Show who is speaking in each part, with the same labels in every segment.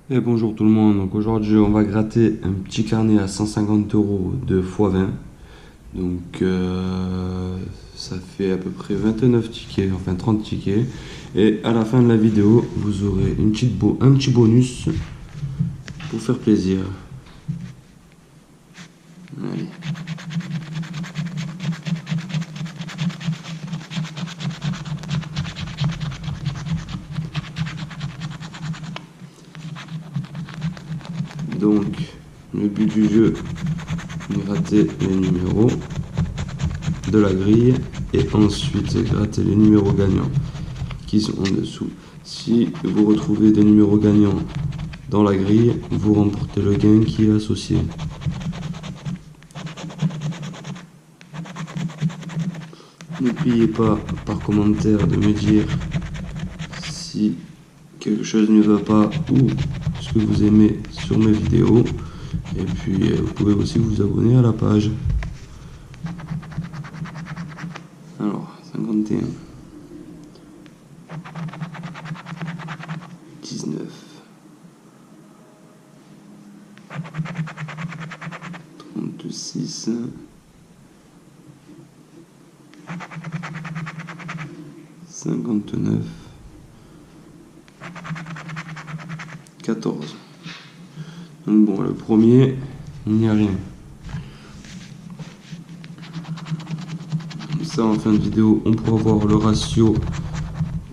Speaker 1: Et bonjour tout le monde, donc aujourd'hui on va gratter un petit carnet à 150 euros de x20. Donc ça fait à peu près 29 tickets, enfin 30 tickets. Et à la fin de la vidéo, vous aurez un petit bonus pour faire plaisir. Allez. Donc le but du jeu, gratter les numéros de la grille et ensuite gratter les numéros gagnants qui sont en dessous. Si vous retrouvez des numéros gagnants dans la grille, vous remportez le gain qui est associé. N'oubliez pas par commentaire de me dire si quelque chose ne va pas ou ce que vous aimez sur mes vidéos. Et puis vous pouvez aussi vous abonner à la page. Alors, 51, 19, 36, 59, 14. Donc bon, le premier, il n'y a rien. Ça, en fin de vidéo, on pourra voir le ratio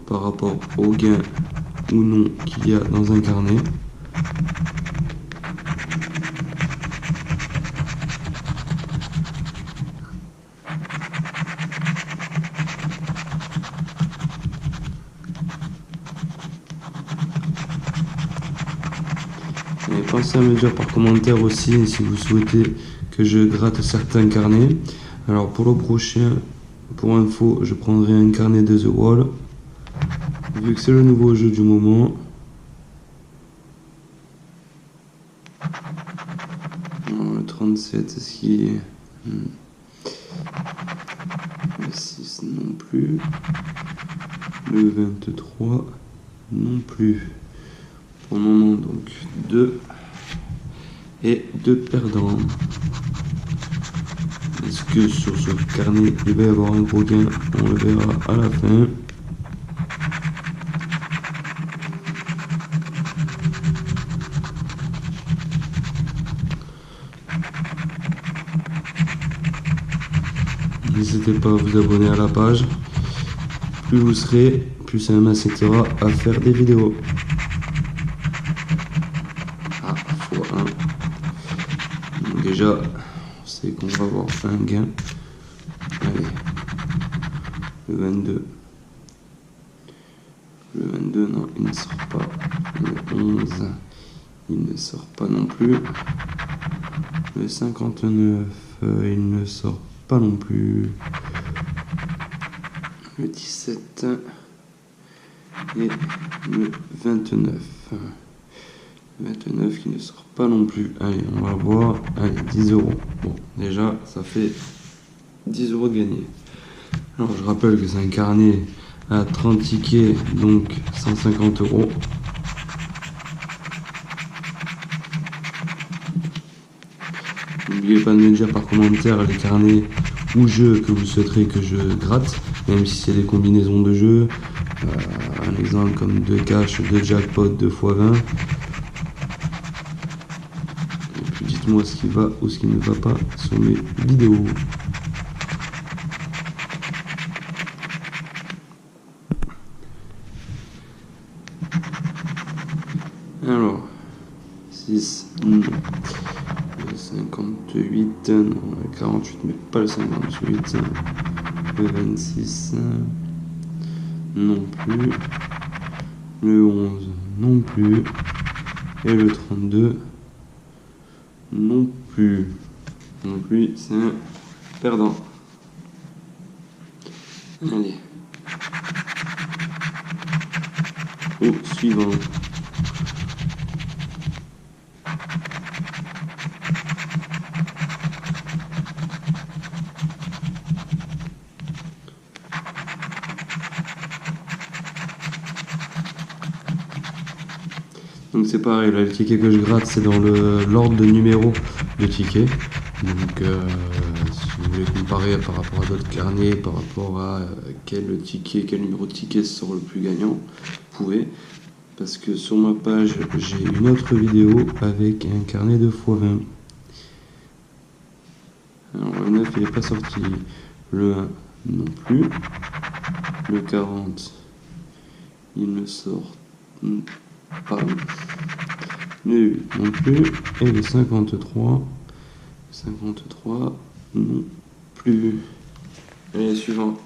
Speaker 1: par rapport au gain ou non qu'il y a dans un carnet. Et pensez à me dire par commentaire aussi si vous souhaitez que je gratte certains carnets. Alors pour le prochain, pour info, je prendrai un carnet de The Wall. Vu que c'est le nouveau jeu du moment. Alors, le 37, est-ce qu'il est... Le 6 non plus. Le 23 non plus. Pour le moment, donc 2 et 2 perdants. Est-ce que sur ce carnet il va y avoir un gros gain? On le verra à la fin. N'hésitez pas à vous abonner à la page. Plus vous serez, plus ça m'incitera à faire des vidéos. Ah, x1. Donc déjà, on sait qu'on va avoir un gain. Allez. Le 22. Le 22, non, il ne sort pas. Le 11, il ne sort pas non plus. Le 59, il ne sort pas non plus. Le 17 et le 29. 29 qui ne sort pas non plus. Allez, on va voir. Allez, 10 euros. Bon, déjà, ça fait 10 euros de gagné. Alors, je rappelle que c'est un carnet à 30 tickets, donc 150 euros. N'oubliez pas de me dire par commentaire les carnets ou jeux que vous souhaiterez que je gratte, même si c'est des combinaisons de jeux. Un exemple comme 2 cash, 2 jackpot, 2 x20. Et puis dites-moi ce qui va ou ce qui ne va pas sur mes vidéos. Alors, 6, non. Le 58, non, le 48, mais pas le 58. Le 26, non plus. Le 11, non plus. Et le 32, non plus. Donc lui, c'est un perdant. Allez. Au suivant. Donc c'est pareil, là, le ticket que je gratte, c'est dans l'ordre de numéro de ticket. Donc si vous voulez comparer par rapport à d'autres carnets, par rapport à quel numéro de ticket sera le plus gagnant, vous pouvez. Parce que sur ma page, j'ai une autre vidéo avec un carnet de x20. Alors le 9 il n'est pas sorti, le 1 non plus, le 40 il ne sort pas, le 8 non plus, et le 53 non plus. Allez, suivant.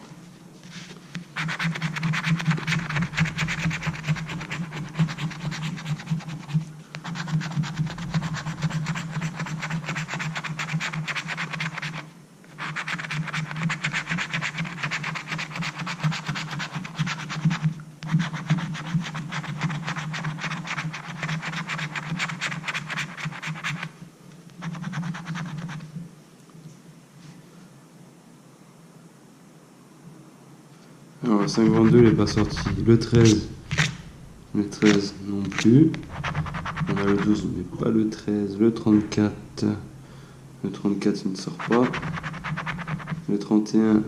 Speaker 1: Alors le 52 il n'est pas sorti, le 13 non plus, on a le 12 mais pas le 13, le 34 il ne sort pas, le 31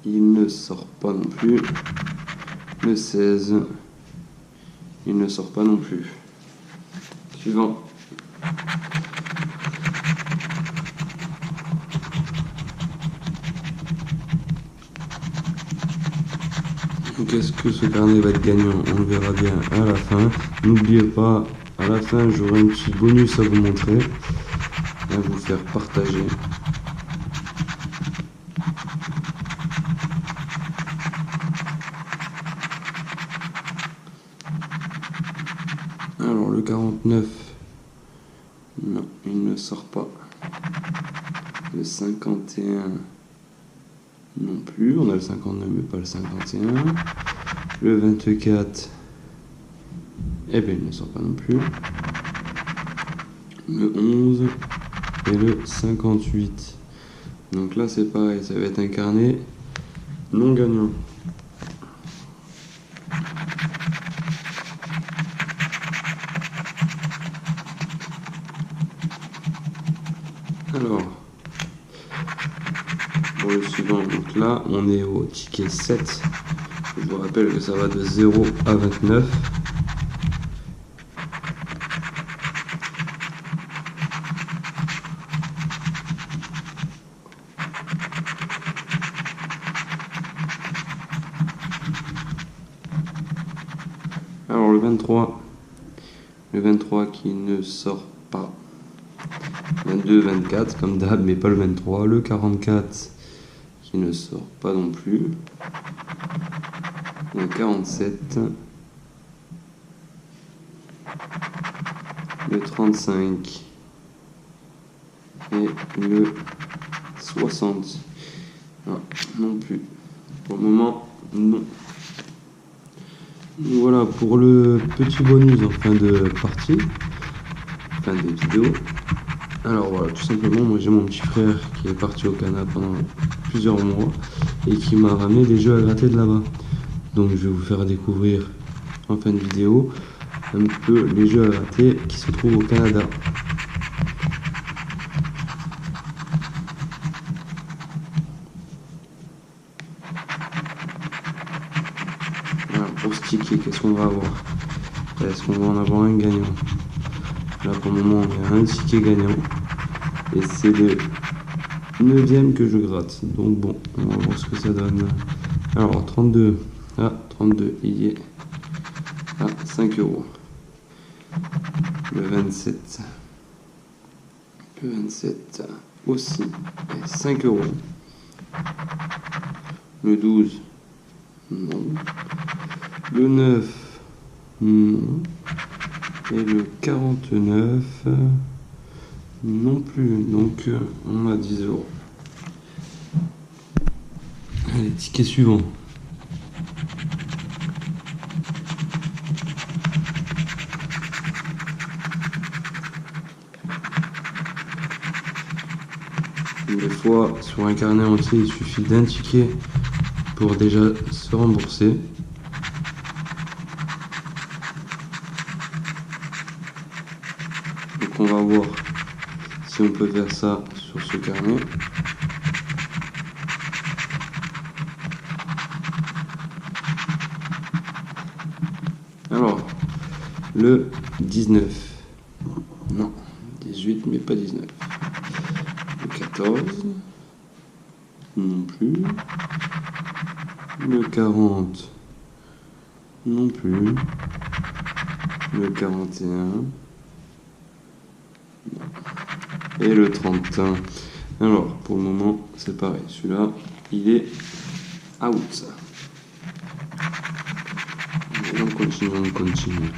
Speaker 1: il ne sort pas non plus, le 16 il ne sort pas non plus. Suivant. Donc est-ce que ce carnet va être gagnant? On le verra bien à la fin. N'oubliez pas, à la fin j'aurai un petit bonus à vous montrer, à vous faire partager. Alors le 49, non, il ne sort pas. Le 51 non plus, on a le 59 mais pas le 51. Le 24, eh bien il ne sort pas non plus. Le 11 et le 58. Donc là c'est pareil, ça va être un carnet non gagnant. Alors, pour le suivant, donc là on est au ticket 7. Je vous rappelle que ça va de 0 à 29. Alors le 23 qui ne sort pas. 22, 24 comme d'hab, mais pas le 23. Le 44 qui ne sort pas non plus. Le 47. Le 35. Et le 60. Non, non plus. Pour le moment, non. Voilà pour le petit bonus en fin de partie, fin de vidéo. Alors voilà, tout simplement, moi j'ai mon petit frère qui est parti au Canada pendant plusieurs mois et qui m'a ramené des jeux à gratter de là-bas. Donc je vais vous faire découvrir en fin de vidéo un peu les jeux à gratter qui se trouvent au Canada. Voilà, pour ce ticket, qu'est-ce qu'on va avoir? Est-ce qu'on va en avoir un gagnant? Là pour le moment il y a un ticket gagnant et c'est le 9e que je gratte, donc bon, on va voir ce que ça donne. Alors 32, ah 32 il y est à 5 €. Le 27 aussi est 5 €. Le 12 non, le 9 non, et le 49 non plus, donc on a 10 €. Allez, ticket suivant. Des fois, sur un carnet entier, il suffit d'un ticket pour déjà se rembourser. Donc on va voir si on peut faire ça sur ce carnet. Alors, le 19. Non, 18 mais pas 19. Le 14. Non plus. Le 40. Non plus. Le 41. Et le 31. Alors, pour le moment, c'est pareil. Celui-là, il est out. Et on continue.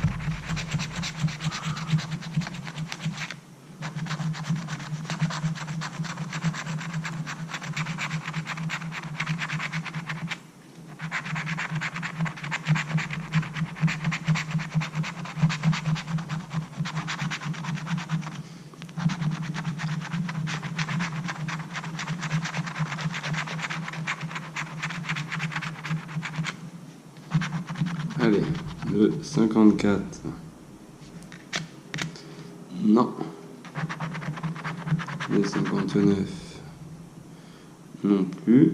Speaker 1: Allez, le 54. Non. Le 59. Non plus.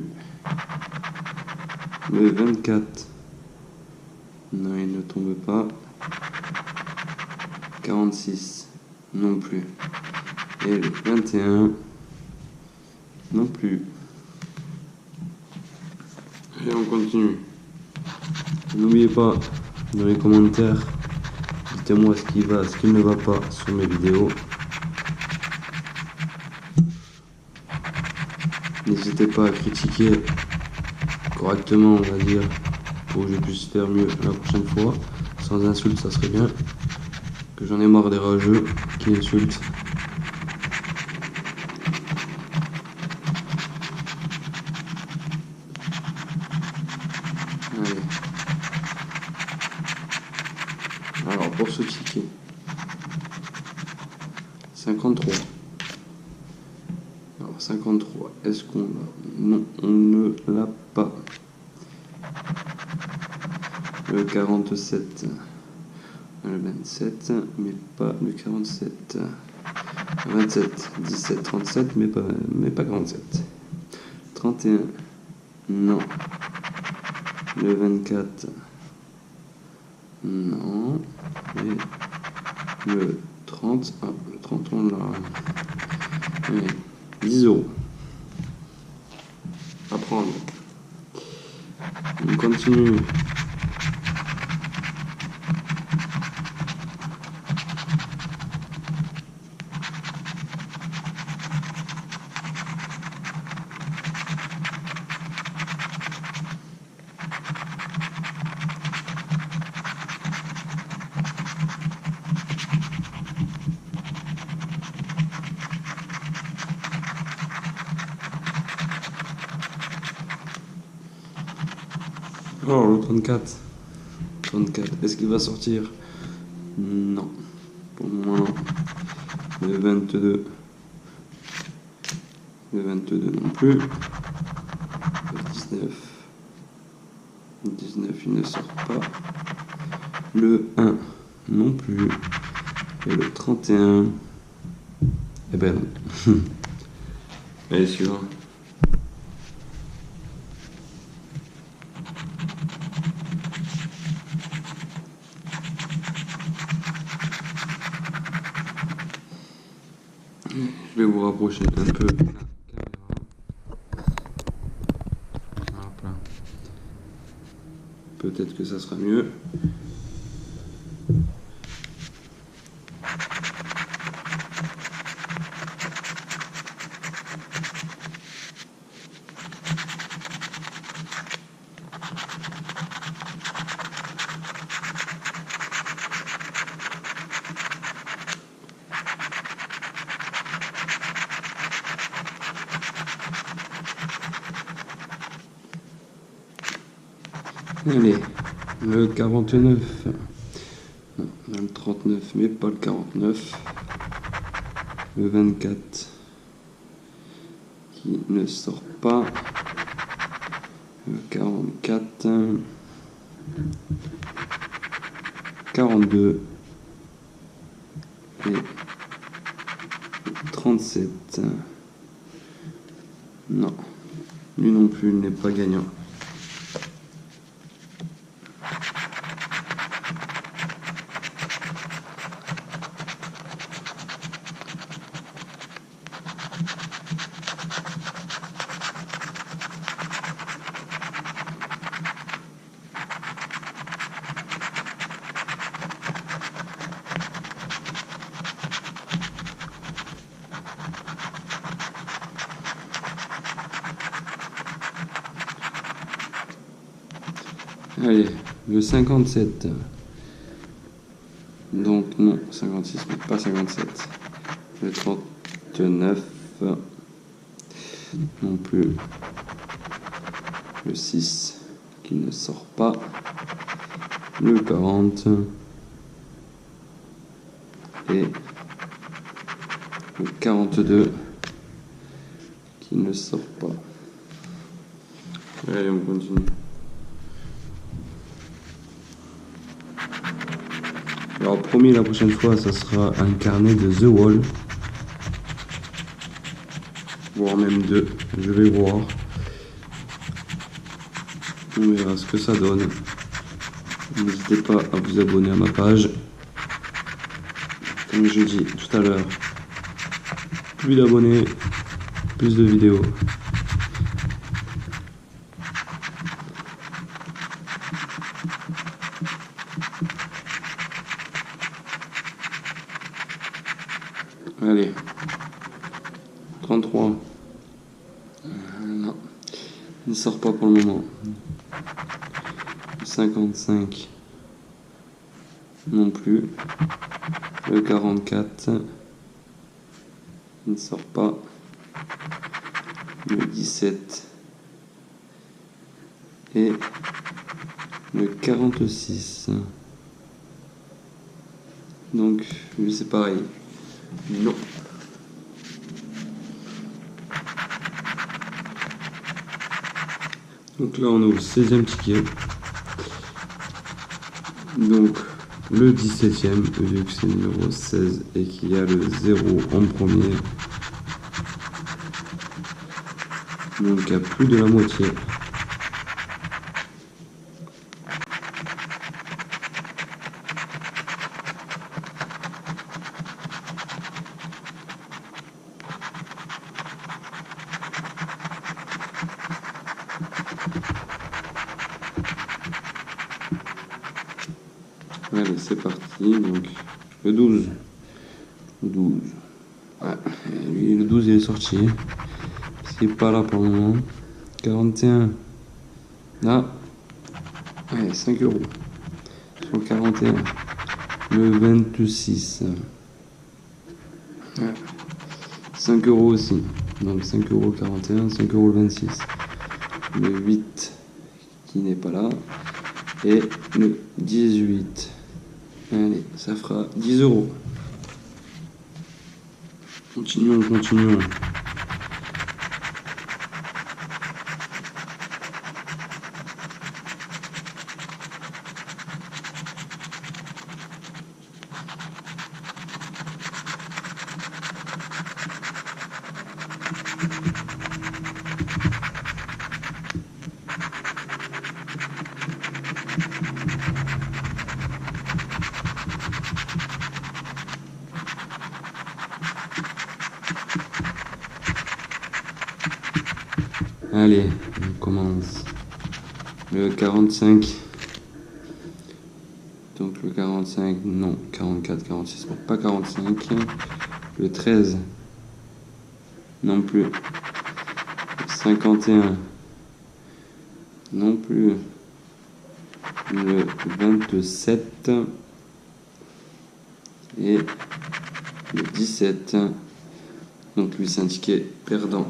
Speaker 1: Le 24. Non, il ne tombe pas. 46. Non plus. Et le 21. Non plus. Et on continue. N'oubliez pas, dans les commentaires, dites-moi ce qui va, ce qui ne va pas sur mes vidéos. N'hésitez pas à critiquer correctement, on va dire, pour que je puisse faire mieux la prochaine fois. Sans insultes, ça serait bien. Que j'en ai marre des rageux qui insultent. Allez. Alors, pour ce ticket, 53. Alors, 53, est-ce qu'on l'a? Non, on ne l'a pas. Le 47. Le 27, mais pas le 47. 27, 17, 37, mais pas 47. 31, non. Le 24, non. Et le 30, ah, le 30 on l'a. 10 €. À prendre. On continue. Alors, le 34. 34, est-ce qu'il va sortir? Non. Pour moi, le 22. Le 22 non plus. Le 19. Le 19, il ne sort pas. Le 1 non plus. Et le 31. Eh ben non. Allez, suivant. Je vais vous rapprocher un peu la caméra. Hop là. Peut-être que ça sera mieux. Allez, le 49. Non, le 39, mais pas le 49. Le 24 qui ne sort pas. Le 44. 42. Et 37. Non, lui non plus, il n'est pas gagnant. Allez, le 57. Donc non, 56, mais pas 57. Le 39. Non plus. Le 6 qui ne sort pas. Le 40. Et le 42 qui ne sort pas. Allez, on continue. Alors promis, la prochaine fois, ça sera un carnet de The Wall. Voire même deux. Je vais voir. On verra ce que ça donne. N'hésitez pas à vous abonner à ma page. Comme je dis tout à l'heure, plus d'abonnés, plus de vidéos. Allez, 33. Non, il ne sort pas pour le moment. 55. Non plus. Le 44. Il ne sort pas. Le 17. Et le 46. Donc, lui c'est pareil. Non. Donc là on est au 16e ticket. Donc le 17e, vu que c'est le numéro 16 et qu'il y a le 0 en premier. Donc à plus de la moitié. Allez, c'est parti. Donc, le 12. Le 12. Ouais, lui, le 12, il est sorti. Parce qu'il n'est pas là pour le moment. 41. Là. Ouais, 5 euros. Sur 41. Le 26. Ouais. 5 euros aussi. Donc 5 euros 41, 5 euros le 26. Le 8 qui n'est pas là. Et le 18. Allez, ça fera 10 euros. Continuons, continuons. Allez, on commence. Le 45. Donc le 45, non, 44, 46, pas 45. Le 13. Non plus. Le 51. Non plus. Le 27. Et le 17. Donc lui c'est un ticket perdant.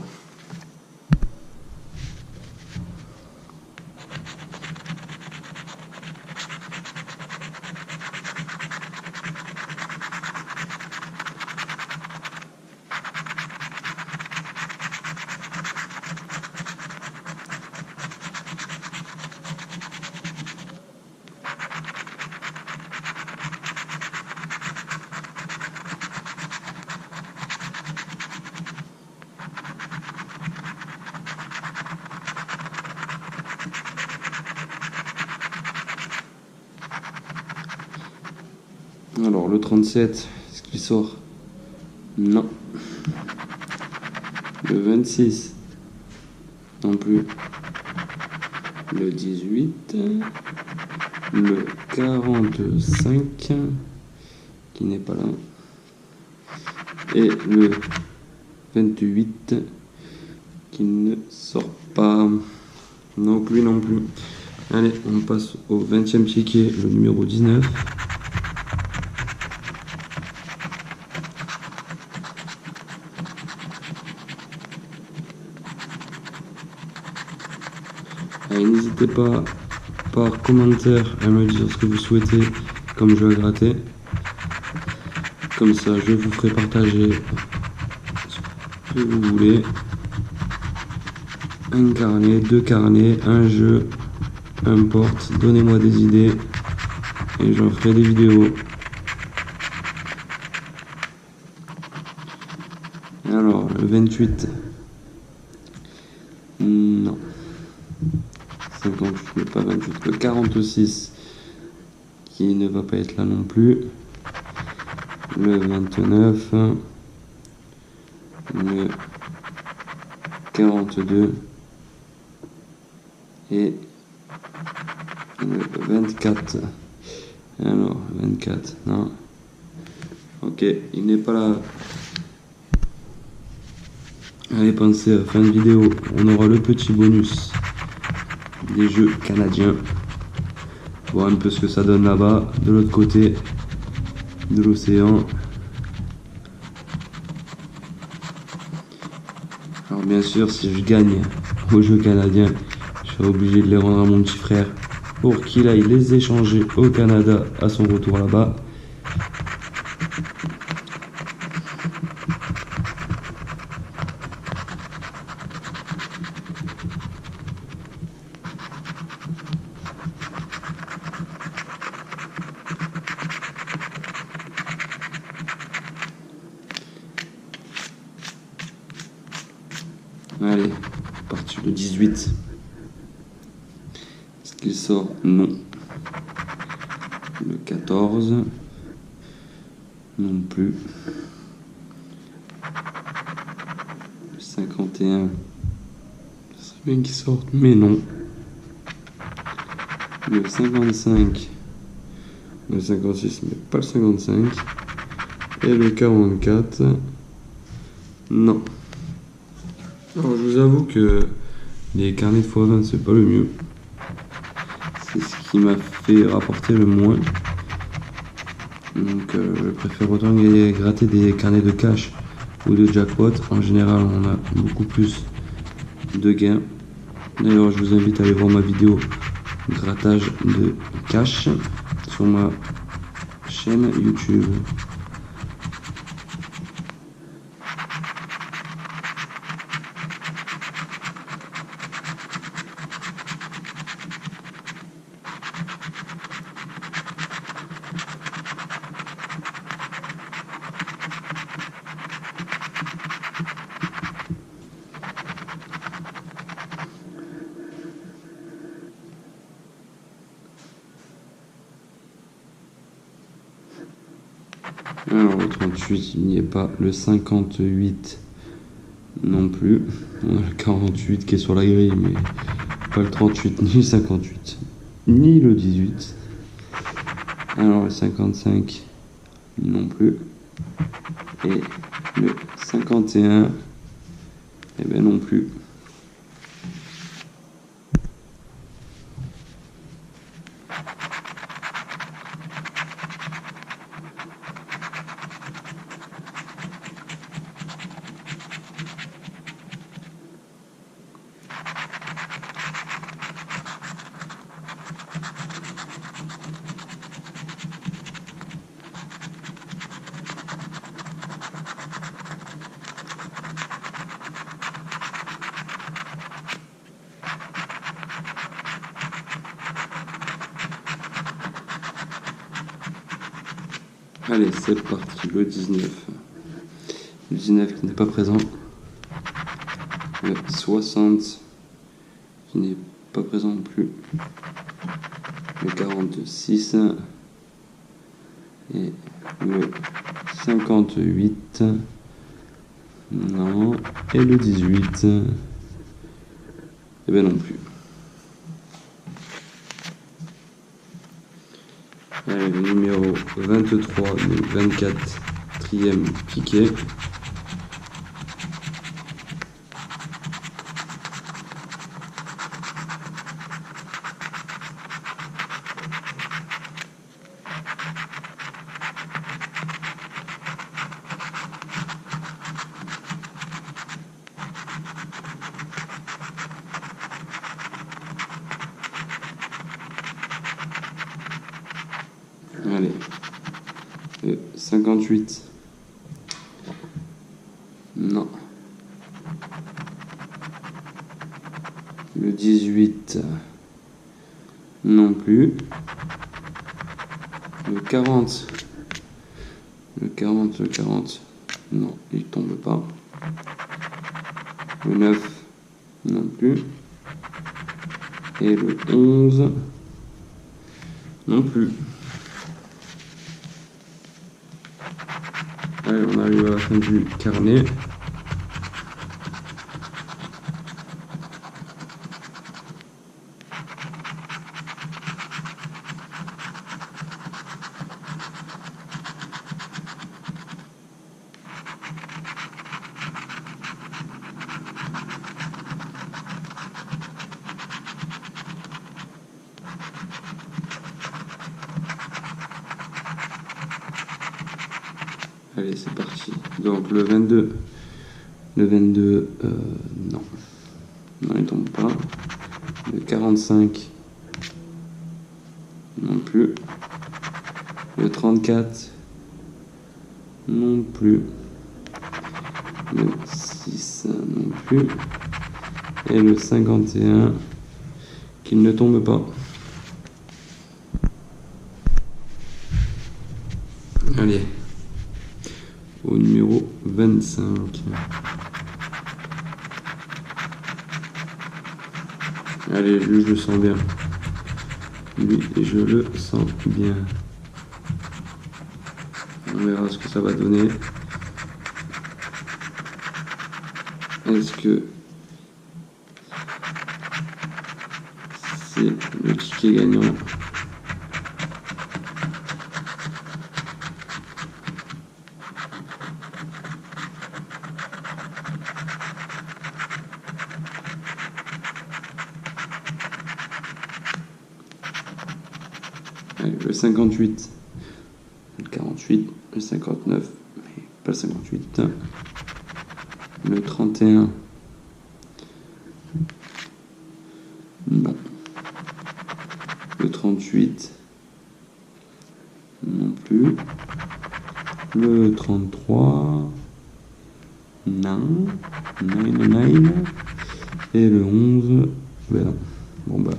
Speaker 1: Alors le 37, est-ce qu'il sort? Non. Le 26, non plus. Le 18, le 45, qui n'est pas là. Et le 28, qui ne sort pas. Non plus, non plus. Allez, on passe au 20e ticket, le numéro 19. Allez, n'hésitez pas par commentaire à me dire ce que vous souhaitez comme jeu à gratter. Comme ça, je vous ferai partager ce que vous voulez. Un carnet, 2 carnets, un jeu, un porte. Donnez-moi des idées et j'en ferai des vidéos. Alors, le 28. Non. 58, mais pas 28. Le 46, qui ne va pas être là non plus. Le 29. Le 42. Et le 24. Alors, 24, non. Ok, il n'est pas là. Allez, pensez à fin de vidéo, on aura le petit bonus des jeux canadiens. Voir un peu ce que ça donne là-bas, de l'autre côté de l'océan. Alors bien sûr, si je gagne aux jeux canadiens, je serai obligé de les rendre à mon petit frère pour qu'il aille les échanger au Canada à son retour là-bas. Allez, parti le 18. Est-ce qu'il sort? Non. Le 14. Non plus. Le 51. Ce serait bien qu'il sorte, mais non. Le 55. Le 56, mais pas le 55. Et le 44. Non. Alors je vous avoue que les carnets de x20 c'est pas le mieux. C'est ce qui m'a fait rapporter le moins. Donc je préfère autant gratter des carnets de cash ou de jackpot. En général on a beaucoup plus de gains. D'ailleurs je vous invite à aller voir ma vidéo grattage de cash sur ma chaîne YouTube. Alors le 38 il n'y est pas, le 58 non plus, on a le 48 qui est sur la grille mais pas le 38 ni le 58 ni le 18. Alors le 55 non plus et le 51 eh ben non plus. Allez, c'est parti, le 19. Le 19 qui n'est pas présent. Le 60 qui n'est pas présent non plus. Le 46. Et le 58, non. Et le 18, eh ben non plus. Allez, le numéro 23, le 24e piqué. Allez, le 58, non. Le 18, non plus. Le 40, le 40, non, il tombe pas. Le 9, non plus. Et le 11, non plus. Allez, on arrive à la fin du carnet. Allez, c'est parti. Donc le 22, non. Non, il tombe pas. Le 45, non plus. Le 34, non plus. Le 6, non plus. Et le 51, qui ne tombe pas. Allez, au numéro 25. Allez, lui, je le sens bien. Lui, je le sens bien. On verra ce que ça va donner. Est-ce que c'est le ticket gagnant? Allez, le 58, le 48, le 59, mais pas le 58, le 31, non, le 38, non plus, le 33, non, 9, et le 11, ben non, bon bah,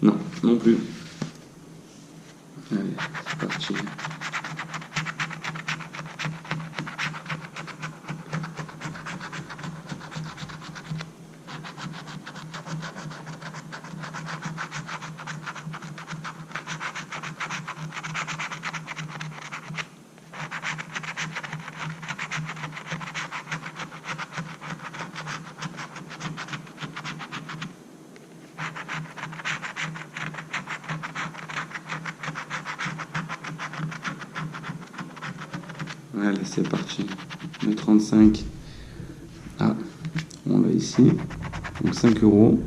Speaker 1: non, non plus. Allez, c'est parti. Allez, c'est parti. Le 35. Ah, on l'a ici. Donc 5 €.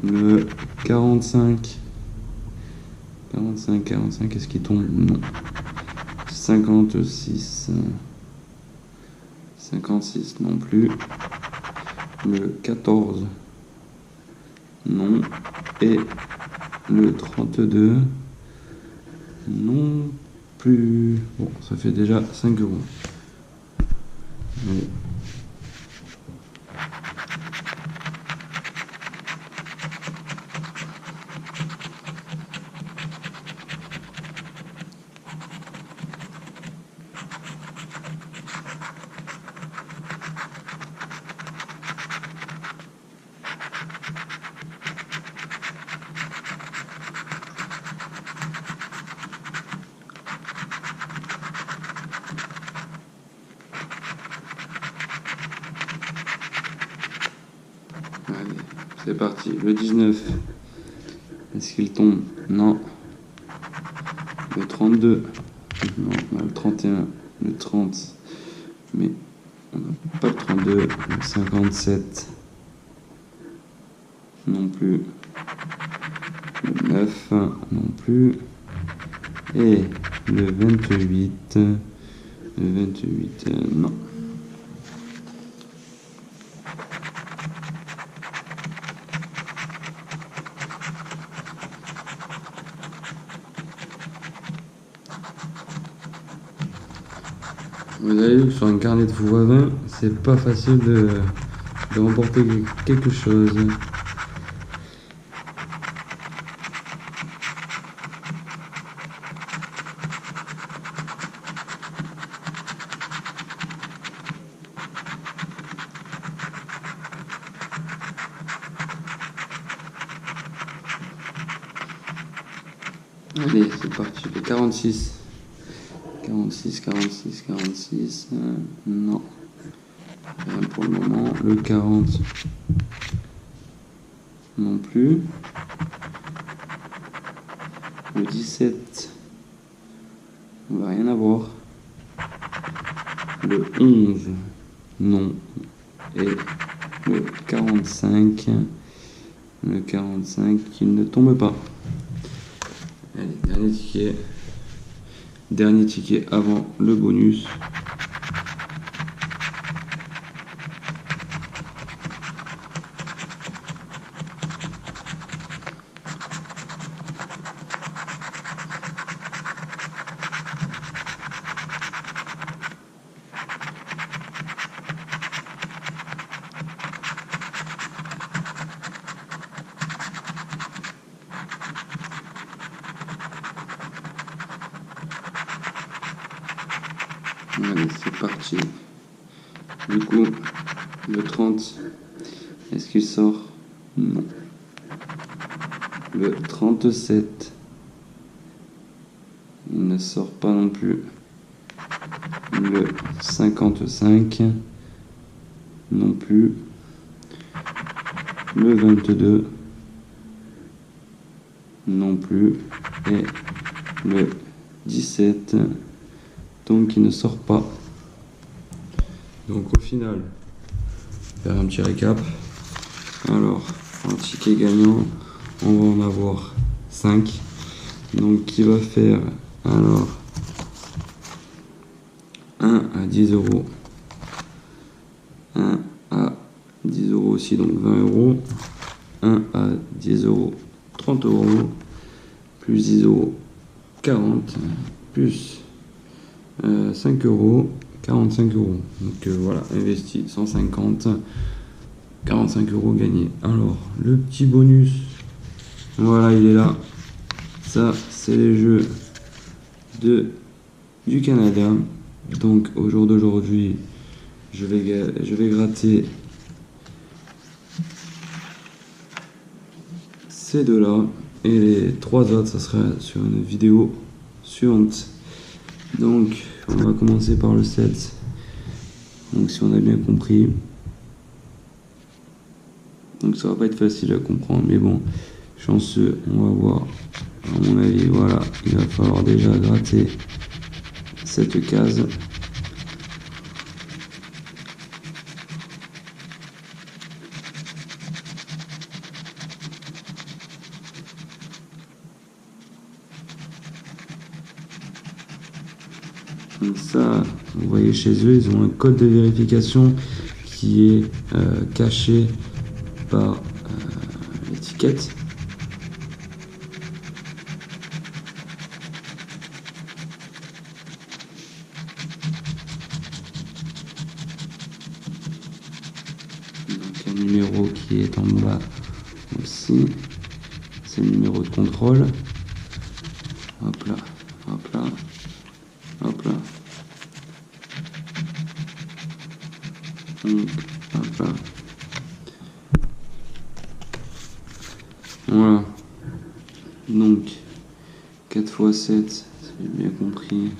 Speaker 1: Le 45. 45, est-ce qu'il tombe? Non. 56. 56 non plus. Le 14. Non. Et le 32. Non plus. Bon, ça fait déjà 5 €. Allez. Allez, c'est parti. Le 19. Est-ce qu'il tombe? Non. Le 32. Non. Le 31. Le 30. Mais on n'a pas le 32. Le 57. Non plus. Le 9. Non plus. Et le 28. Le 28. Non. Vous avez vu que sur un carnet de fou à 20, c'est pas facile de remporter quelque chose. Allez, c'est parti, le 46. 46. Non. Rien pour le moment. Le 40. Non plus. Le 17. On va rien avoir. Le 11. Non. Et le 45. Le 45 qui ne tombe pas. Allez, dernier ticket. Dernier ticket avant le bonus. Allez, c'est parti. Du coup, le 30, est-ce qu'il sort? Non. Le 37, il ne sort pas non plus. Le 55, non plus. Le 22, non plus. Et le 17, donc il ne sort pas. Donc au final, faire un petit récap. Alors, en ticket gagnant, on va en avoir 5. Donc qui va faire alors 1 à 10 euros. 1 à 10 euros aussi, donc 20 euros. 1 à 10 euros, 30 euros. Plus 10 euros, 40. Plus 5 euros, 45 euros. Donc voilà, investi 150, 45 euros gagnés. Alors, le petit bonus, voilà, il est là. Ça, c'est les jeux du Canada. Donc, au jour d'aujourd'hui, je vais gratter ces deux-là. Et les 3 autres, ça sera sur une vidéo suivante. Donc, on va commencer par le 7. Donc, si on a bien compris. Donc, ça va pas être facile à comprendre. Mais bon, chanceux, on va voir. À mon avis, voilà. Il va falloir déjà gratter cette case. Donc ça, vous voyez chez eux, ils ont un code de vérification qui est caché par l'étiquette. Donc un numéro qui est en bas aussi, c'est le numéro de contrôle. Hop là, hop là. Hop là. Hop là. Voilà. Donc, 4 x 7, si j'ai bien compris.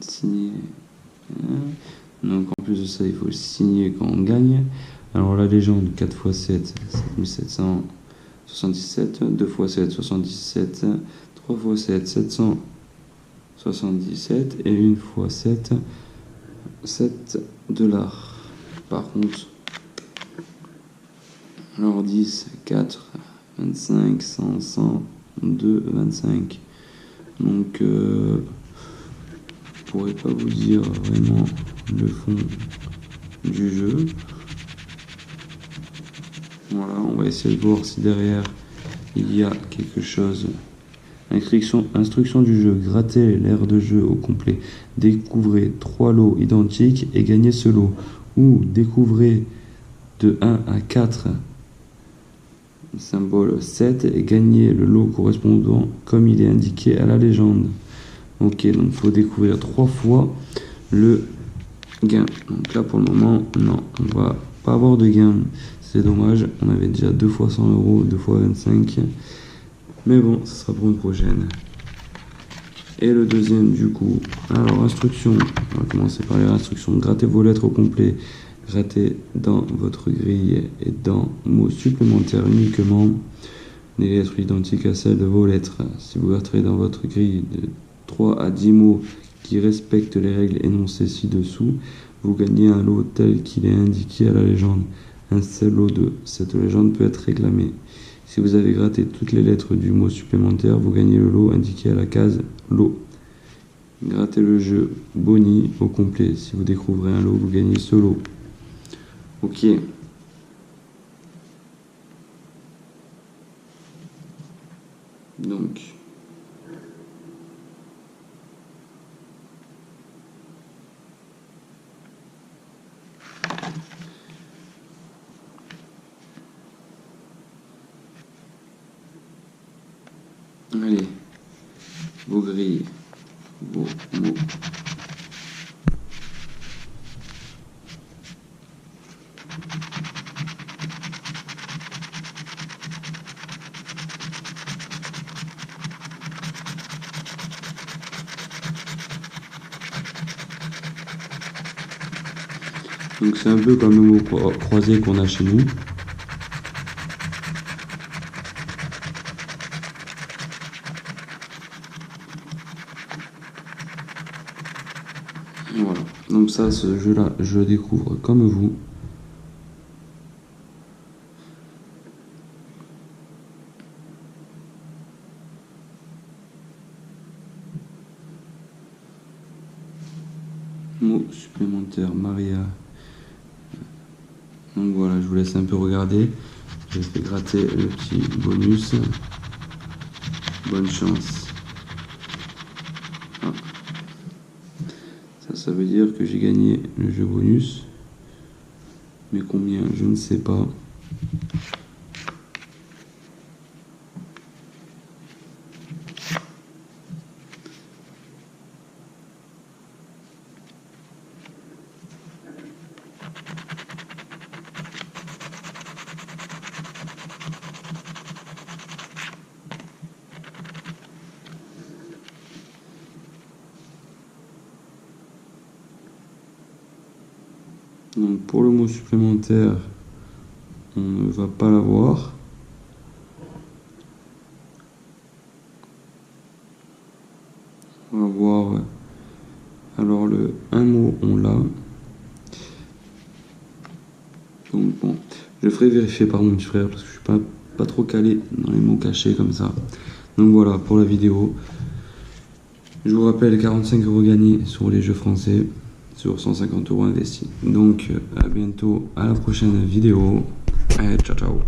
Speaker 1: Signé. Donc en plus de ça, il faut le signer quand on gagne. Alors la légende 4 x 7, 7777, 2 x 7, 77, 3 x 7, 777 et 1 x 7, 7 $. Par contre, alors 10, 4, 25, 100, 100, 2, 25. Donc, je pourrais pas vous dire vraiment le fond du jeu. Voilà, on va essayer de voir si derrière il y a quelque chose. Instruction du jeu, grattez l'aire de jeu au complet. Découvrez 3 lots identiques et gagnez ce lot. Ou découvrez de 1 à 4 symbole 7 et gagnez le lot correspondant comme il est indiqué à la légende. Ok, donc il faut découvrir 3 fois le gain. Donc là pour le moment, non, on va pas avoir de gain. C'est dommage, on avait déjà 2 fois 100 €, 2 fois 25. Mais bon, ce sera pour une prochaine. Et le deuxième du coup, alors instruction, on va commencer par les instructions. Grattez vos lettres au complet. Grattez dans votre grille et dans mots supplémentaires uniquement les lettres identiques à celles de vos lettres. Si vous gratterez dans votre grille de 3 à 10 mots qui respectent les règles énoncées ci-dessous, vous gagnez un lot tel qu'il est indiqué à la légende. Un seul lot de cette légende peut être réclamé. Si vous avez gratté toutes les lettres du mot supplémentaire, vous gagnez le lot indiqué à la case lot. Grattez le jeu Boni au complet. Si vous découvrez un lot, vous gagnez ce lot. Ok. Donc. Allez. Vos grilles. Vos mots. Donc c'est un peu comme le mot croisé qu'on a chez nous. Voilà. Donc ça, ce jeu-là, je le découvre comme vous. Mot supplémentaire, Maria. Donc voilà, je vous laisse un peu regarder. Je vais gratter le petit bonus. Bonne chance. Ah. Ça veut dire que j'ai gagné le jeu bonus. Mais combien, je ne sais pas. Donc pour le mot supplémentaire, on ne va pas l'avoir. On va voir. Alors le un mot, on l'a. Donc bon, je ferai vérifier par mon petit frère parce que je suis pas trop calé dans les mots cachés comme ça. Donc voilà pour la vidéo. Je vous rappelle 45 € gagnés sur les jeux français, sur 150 € investis. Donc à bientôt, à la prochaine vidéo. Allez, ciao ciao.